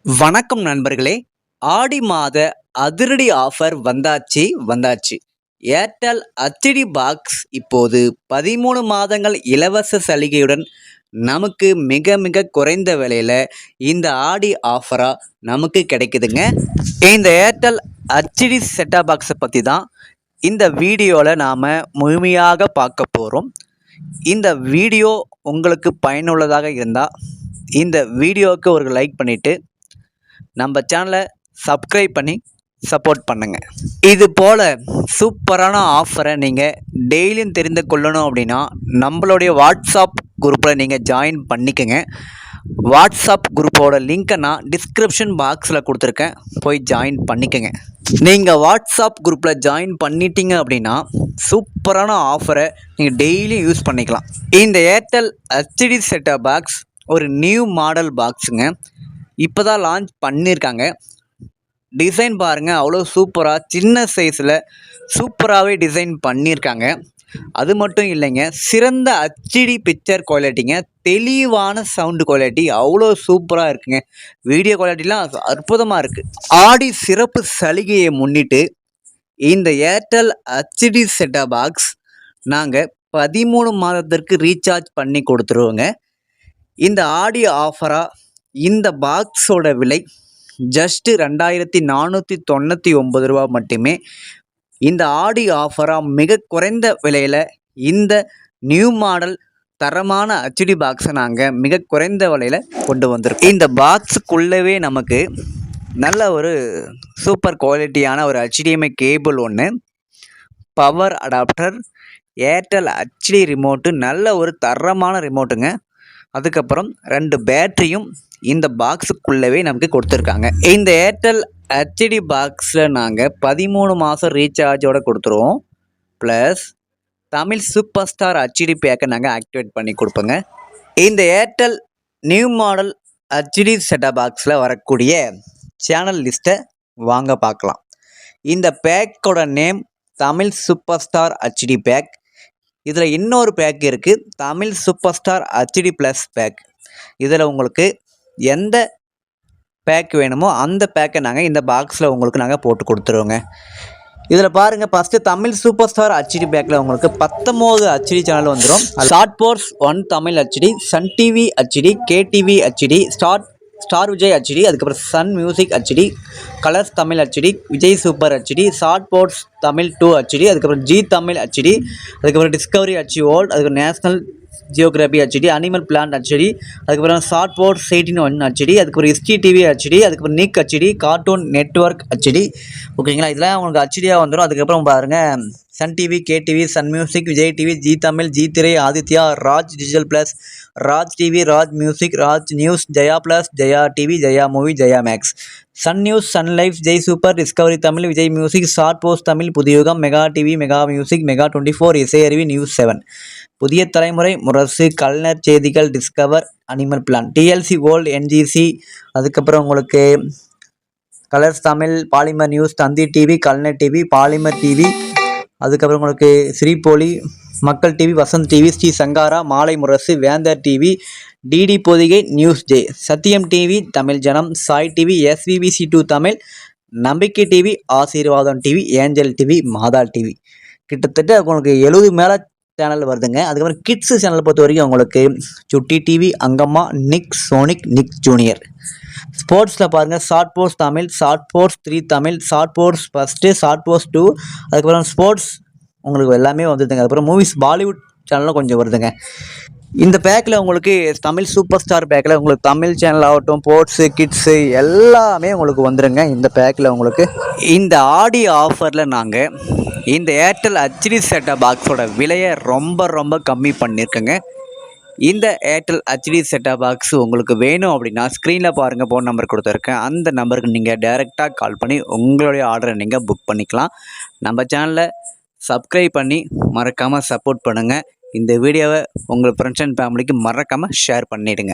வணக்கம் நண்பர்களே. ஆடி மாத அதிரடி ஆஃபர் வந்தாச்சு. ஏர்டெல் ஹெச்டி பாக்ஸ் இப்போது 13 மாதங்கள் இலவச சலுகையுடன் நமக்கு மிக மிக குறைந்த விலையில் இந்த ஆடி ஆஃபராக நமக்கு கிடைக்குதுங்க. இந்த ஏர்டெல் ஹெச்டி செட்டாப் பாக்ஸை பற்றி தான் இந்த வீடியோவில் நாம் முழுமையாக பார்க்க போகிறோம். இந்த வீடியோ உங்களுக்கு பயனுள்ளதாக இருந்தால் இந்த வீடியோவுக்கு ஒரு லைக் பண்ணிவிட்டு நம்ம சேனலை சப்ஸ்கிரைப் பண்ணி சப்போர்ட் பண்ணுங்கள். இது போல் சூப்பரான ஆஃபரை நீங்கள் டெய்லியும் தெரிந்து கொள்ளணும் அப்படின்னா நம்மளுடைய வாட்ஸ்அப் குரூப்பில் நீங்கள் ஜாயின் பண்ணிக்கோங்க. வாட்ஸ்அப் குரூப்போட லிங்க்கை நான் டிஸ்கிரிப்ஷன் பாக்ஸில் கொடுத்துருக்கேன், போய் ஜாயின் பண்ணிக்கோங்க. நீங்கள் வாட்ஸ்அப் குரூப்பில் ஜாயின் பண்ணிட்டீங்க அப்படின்னா சூப்பரான ஆஃபரை நீங்கள் டெய்லியும் யூஸ் பண்ணிக்கலாம். இந்த ஏர்டெல் ஹெச்டி செட்டாப் பாக்ஸ் ஒரு நியூ மாடல் பாக்ஸுங்க. இப்போ தான் லான்ச் பண்ணியிருக்காங்க. டிசைன் பாருங்கள், அவ்வளோ சூப்பராக சின்ன சைஸில் சூப்பராகவே டிசைன் பண்ணியிருக்காங்க. அது மட்டும் இல்லைங்க, சிறந்த ஹெச்டி பிக்சர் குவாலிட்டிங்க, தெளிவான சவுண்டு குவாலிட்டி அவ்வளோ சூப்பராக இருக்குங்க. வீடியோ குவாலிட்டிலாம் அற்புதமாக இருக்குது. ஆடி சிறப்பு சலுகையை முன்னிட்டு இந்த ஏர்டெல் ஹெச்டி செட்டாப் பாக்ஸ் நாங்கள் 13 மாதத்திற்கு ரீசார்ஜ் பண்ணி கொடுத்துருவோங்க. இந்த ஆடி ஆஃபராக இந்த பாக்ஸோட விலை ஜஸ்ட்டு 2499 ரூபா மட்டுமே. இந்த ஆடி ஆஃபராக மிக குறைந்த விலையில் இந்த நியூ மாடல் தரமான ஹெச்டி பாக்ஸை நாங்கள் மிக குறைந்த விலையில் கொண்டு வந்திருக்கோம். இந்த பாக்ஸுக்குள்ளவே நமக்கு நல்ல ஒரு சூப்பர் குவாலிட்டியான ஒரு HDMI கேபிள் ஒன்று, power adapter, Airtel HD remote, நல்ல ஒரு தரமான ரிமோட்டுங்க. அதுக்கப்புறம் 2 பேட்டரியும் இந்த பாக்ஸுக்குள்ளவே நமக்கு கொடுத்துருக்காங்க. இந்த ஏர்டெல் ஹெச்டி பாக்ஸில் நாங்கள் 13 மாதம் ரீசார்ஜோடு கொடுத்துருவோம். Plus Tamil super star HD பேக்கை நாங்கள் ஆக்டிவேட் பண்ணி கொடுப்போங்க. இந்த Airtel new model HD set top பாக்ஸில் வரக்கூடிய சேனல் லிஸ்ட்டை வாங்க பார்க்கலாம். இந்த பேக்கோட name Tamil super star HD pack. இதில் இன்னொரு பேக் இருக்குது, Tamil super star HD plus pack. இதில் உங்களுக்கு எந்த பேக் வேணுமோ அந்த பேக்கை நாங்கள் இந்த பாக்ஸில் உங்களுக்கு நாங்கள் போட்டு கொடுத்துருவோங்க. இதில் பாருங்கள், first Tamil super star HD பேக்கில் உங்களுக்கு 19 ஹெச்டி சேனல் வந்துடும். ஷார்ட் Sports 1 Tamil HD, Sun TV HD, KTV HD, Star Vijay HD, அதுக்கப்புறம் Sun Music HD, Colors Tamil HD, Vijay super HD, ஷார்ட் போர்ட்ஸ் தமிழ் 2 ஹெச்டி, அதுக்கப்புறம் ஜி தமிழ் ஹெச்டி, அதுக்கப்புறம் டிஸ்கவரி ஹெச்டி வேர்ல்ட், அதுக்கப்புறம் National Geographic HD, Animal Planet HD, அதுக்கப்புறம் ஷார்ட் Sports 18 HD, அதுக்கப்புறம் SD TV HD, அதுக்கப்புறம் Nick HD, cartoon network HD. ஓகேங்களா, இதெல்லாம் உங்களுக்கு ஹெச்டியாக வந்துடும். அதுக்கப்புறம் பாருங்கள், Sun TV, KTV, Sun music, Vijay TV, Zee Tamil, Zee Thirai, Adithya, Raj digital plus, Raj TV, Raj music, Raj news, Jaya plus, Jaya TV, Jaya movie, Jaya max, Sun news, Sun life, Jai super, Discovery Tamil, Vijay music, short post Tamil, Puthuyugam, mega TV, mega music, mega 24, Isai அருவி, news 7, புதிய தலைமுறை, Murasu, Kalaignar Seithigal, Discover, Animal Planet, TLC World, NGC, அதுக்கப்புறம் உங்களுக்கு Colors Tamil, Polimer News, Thanthi TV, Kalaignar TV, Polimer TV, அதுக்கப்புறம் உங்களுக்கு ஸ்ரீபோலி, Makkal TV, Vasanth TV, Sri Sankara, Malai Murasu, Vendhar TV, DD Podhigai, News J, Sathiyam TV, Tamil Janam, Sai TV, SVBC2 Tamil, Nambikkai TV, Aasirvatham TV, Angel TV, Matha TV. கிட்டத்தட்ட உங்களுக்கு 70 மேலே சேனல் வருதுங்க. அதுக்கப்புறம் கிட்ஸு சேனல் பொறுத்த வரைக்கும் உங்களுக்கு சுட்டி டிவி, அங்கம்மா, நிக், சோனிக், நிக் ஜூனியர். ஸ்போர்ட்ஸில் பாருங்கள், short post Tamil, short post 3 Tamil, short post first, short post 2, அதுக்கப்புறம் ஸ்போர்ட்ஸ் உங்களுக்கு எல்லாமே வந்துடுதுங்க. அதுக்கப்புறம் மூவிஸ் பாலிவுட் சேனலும் கொஞ்சம் வருதுங்க. இந்த பேக்கில் உங்களுக்கு தமிழ் சூப்பர் ஸ்டார் பேக்கில் உங்களுக்கு தமிழ் சேனல் ஆகட்டும், ஸ்போர்ட்ஸு, கிட்ஸு எல்லாமே உங்களுக்கு வந்துடுங்க. இந்த பேக்கில் உங்களுக்கு இந்த ஆடி ஆஃபரில் நாங்கள் இந்த ஏர்டெல் ஹெச்டி செட்டாப் பாக்ஸோட விலையை ரொம்ப ரொம்ப கம்மி பண்ணியிருக்கேங்க. இந்த ஏர்டெல் ஹெச்டி செட்டாப் பாக்ஸ் உங்களுக்கு வேணும் அப்படின்னா ஸ்க்ரீனில் பாருங்கள், ஃபோன் நம்பர் கொடுத்துருக்கேன். அந்த நம்பருக்கு நீங்கள் டைரெக்டாக கால் பண்ணி உங்களுடைய ஆர்டரை நீங்கள் புக் பண்ணிக்கலாம். நம்ம சேனலை சப்ஸ்கிரைப் பண்ணி மறக்காமல் சப்போர்ட் பண்ணுங்கள். இந்த வீடியோவை உங்கள் ஃப்ரெண்ட்ஸ் அண்ட் ஃபேமிலிக்கு மறக்காமல் ஷேர் பண்ணிவிடுங்க.